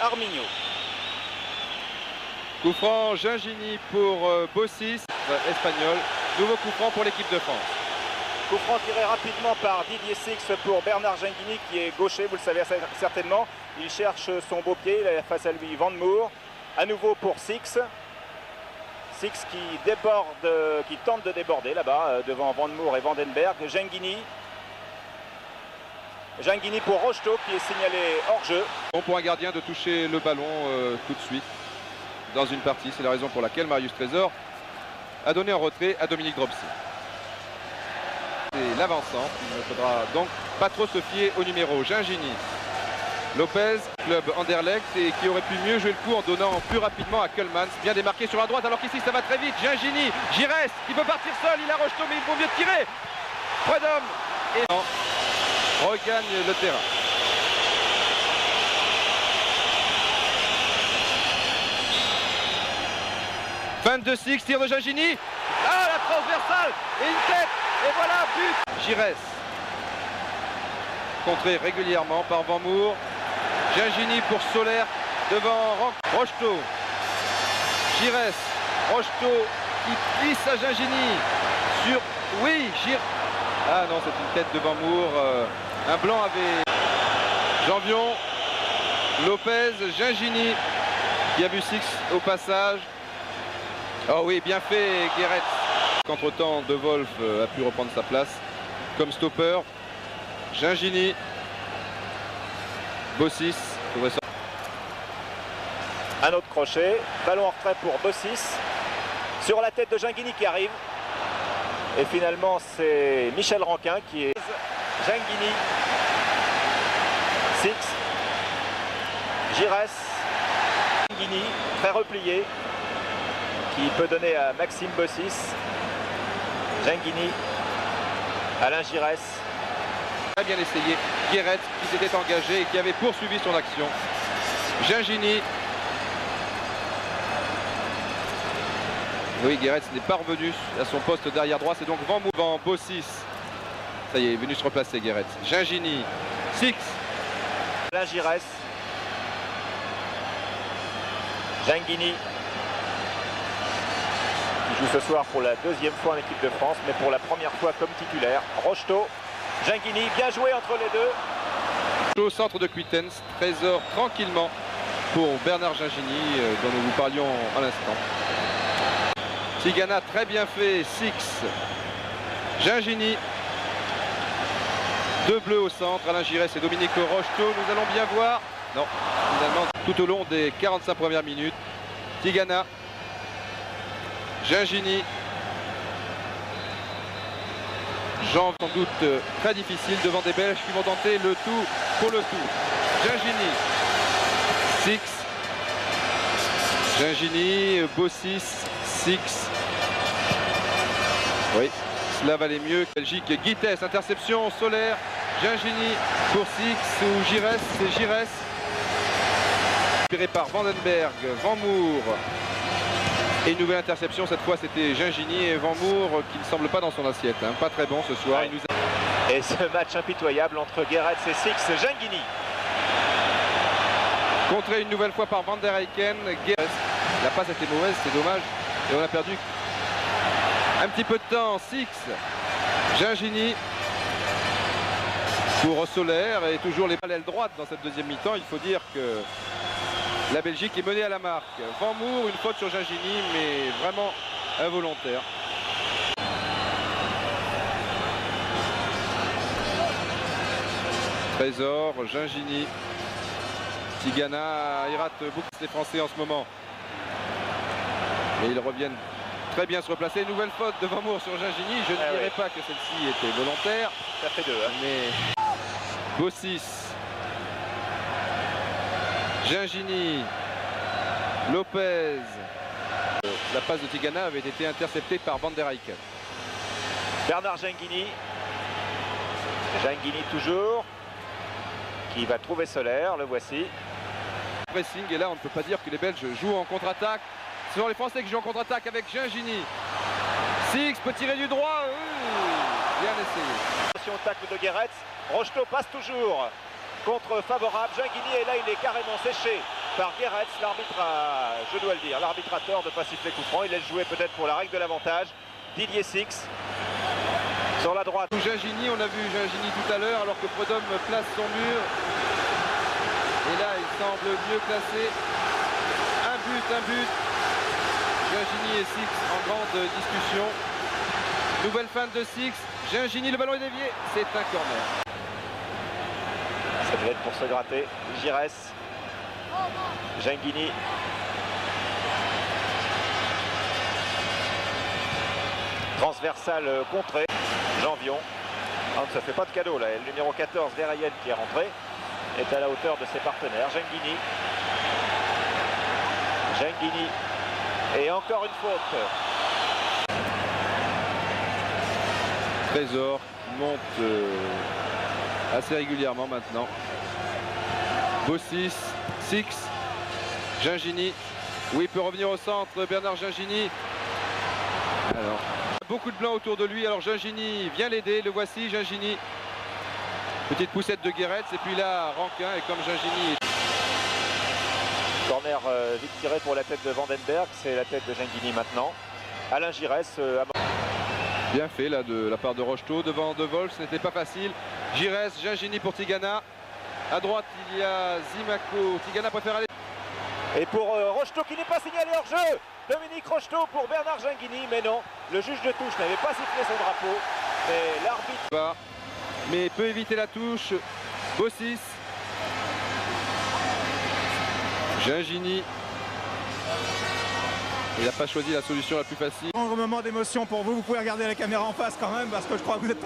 Armiño. Coup franc Gingini pour Bossis, espagnol. Nouveau coup franc pour l'équipe de France. Coup franc tiré rapidement par Didier Six pour Bernard Gingini qui est gaucher, vous le savez certainement. Il cherche son beau pied, il a face à lui Van de Moer. À nouveau pour Six. Six qui déborde, qui tente de déborder là-bas devant Van de Moer et Vandenberg. Gingini pour Rocheteau qui est signalé hors jeu. Bon pour un gardien de toucher le ballon tout de suite dans une partie. C'est la raison pour laquelle Marius Trésor a donné un retrait à Dominique Dropsy. C'est l'avancant. Il ne faudra donc pas trop se fier au numéro. Gingini. Lopez, club Anderlecht, et qui aurait pu mieux jouer le coup en donnant plus rapidement à Keulemans. Bien démarqué sur la droite alors qu'ici ça va très vite. Gingini, Giresse, il peut partir seul, il a Rocheteau mais il vaut mieux tirer. Prud'homme et non, regagne le terrain. Fin de Six, tir de Gingini. Ah, la transversale et une tête. Et voilà, but. Giresse. Contré régulièrement par Van Moer. Gingini pour Soler devant Rocheteau. Giresse. Rocheteau qui glisse à Gingini. Sur. Oui, Ah non, c'est une tête de Van Moer. Un blanc avait Janvion. Lopez. Gingini qui a vu Six au passage. Oh oui, bien fait Guéret. Qu'entre-temps, De Wolf a pu reprendre sa place comme stopper. Gingini. Bossis. Un autre crochet. Ballon en retrait pour Bossis. Sur la tête de Gingini qui arrive. Et finalement, c'est Michel Ranquin qui est Gingini. Six. Giresse. Gingini, très replié. Qui peut donner à Maxime Bossis. Gingini. Alain Giresse. Très bien essayé. Guéret qui s'était engagé et qui avait poursuivi son action. Gingini. Oui, Guéret n'est pas revenu à son poste derrière droit. C'est donc Van Moer, devant Bossis. Ça y est, il est venu se replacer Guéret. Gingini. Six. Alain Giresse. Gingini. Il joue ce soir pour la deuxième fois en équipe de France, mais pour la première fois comme titulaire. Rocheteau. Gingini, bien joué entre les deux. Au centre de Quitens, Trésor tranquillement pour Bernard Gingini dont nous vous parlions à l'instant. Tigana très bien fait, Six. Gingini. Deux bleus au centre, Alain Giresse et Dominique Rocheteau. Nous allons bien voir. Non, finalement tout au long des 45 premières minutes. Tigana. Gingini. Jean sans doute très difficile devant des Belges qui vont tenter le tout pour le tout. Gingini. Six. Gingini. Bossis. Six. Oui, cela valait mieux. Belgique. Guitès. Interception. Solaire. Gingini pour Six ou Giresse. C'est Giresse. Récupéré par Vandenberg. Van Moer. Et une nouvelle interception, cette fois c'était Gingini et Van Moer qui ne semble pas dans son assiette. Hein. Pas très bon ce soir. Ouais. Et ce match impitoyable entre Guéret et Six, Gingini. Contré une nouvelle fois par Van der Eycken. Guéret. La passe était mauvaise, c'est dommage. Et on a perdu un petit peu de temps. Six. Gingini. Pour Soler et toujours les balles droites dans cette deuxième mi-temps. Il faut dire que la Belgique est menée à la marque. Van Moer, une faute sur Gingini, mais vraiment involontaire. Trésor, Gingini. Tigana, il rate beaucoup les Français en ce moment. Mais ils reviennent très bien se replacer. Nouvelle faute de Van Moer sur Gingini. Je ne dirais pas que celle-ci était volontaire. Ça fait deux. Hein. Mais Bossis. Gingini. Lopez. La passe de Tigana avait été interceptée par Van der Eycken. Bernard Gingini. Gingini toujours. Qui va trouver Solaire, le voici. Pressing, et là on ne peut pas dire que les Belges jouent en contre-attaque. Ce sont les Français qui jouent en contre-attaque avec Gingini. Six peut tirer du droit. Bien essayé. Attention au tacle de Guéret. Rocheteau passe toujours. contre favorable. Ginguini est là, il est carrément séché par Guéretz. L'arbitre a, je dois le dire, l'arbitre a tort de ne pas siffler coup franc. Il laisse jouer peut-être pour la règle de l'avantage. Didier Six sur la droite. Gingini, on a vu Gingini tout à l'heure alors que Prudhomme place son mur. Et là, il semble mieux placé. Un but. Gingini et Six en grande discussion. Nouvelle fin de Six. Gingini, le ballon est dévié. C'est un corner. Ça devait être pour se gratter. Giresse. Ginguini. Transversal contré. Janvion. Donc ça fait pas de cadeau là. Le numéro 14 Verhayen qui est rentré est à la hauteur de ses partenaires. Ginguini. Et encore une faute. Trésor monte assez régulièrement maintenant. Bossis, Six, Gingini. Oui, il peut revenir au centre, Bernard Gingini. Alors, beaucoup de blanc autour de lui, alors Gingini vient l'aider, le voici, Gingini. Petite poussette de Guéretz, et puis là, Rankin, et comme Gingini... Corner vite tiré pour la tête de Vandenberg, c'est la tête de Ginguini maintenant. Alain Giresse. Bien fait là de la part de Rocheteau, devant De Vol, ce n'était pas facile. Giresse, Gingini pour Tigana. À droite, il y a Zimaco. Tigana préfère aller... Et pour Rocheteau qui n'est pas signalé hors jeu. Dominique Rocheteau pour Bernard Ginguini, mais non, le juge de touche n'avait pas sifflé son drapeau. Mais l'arbitre... Mais peut éviter la touche. Bossis. Gingini. Il n'a pas choisi la solution la plus facile. Un grand moment d'émotion pour vous, vous pouvez regarder la caméra en face quand même parce que je crois que vous êtes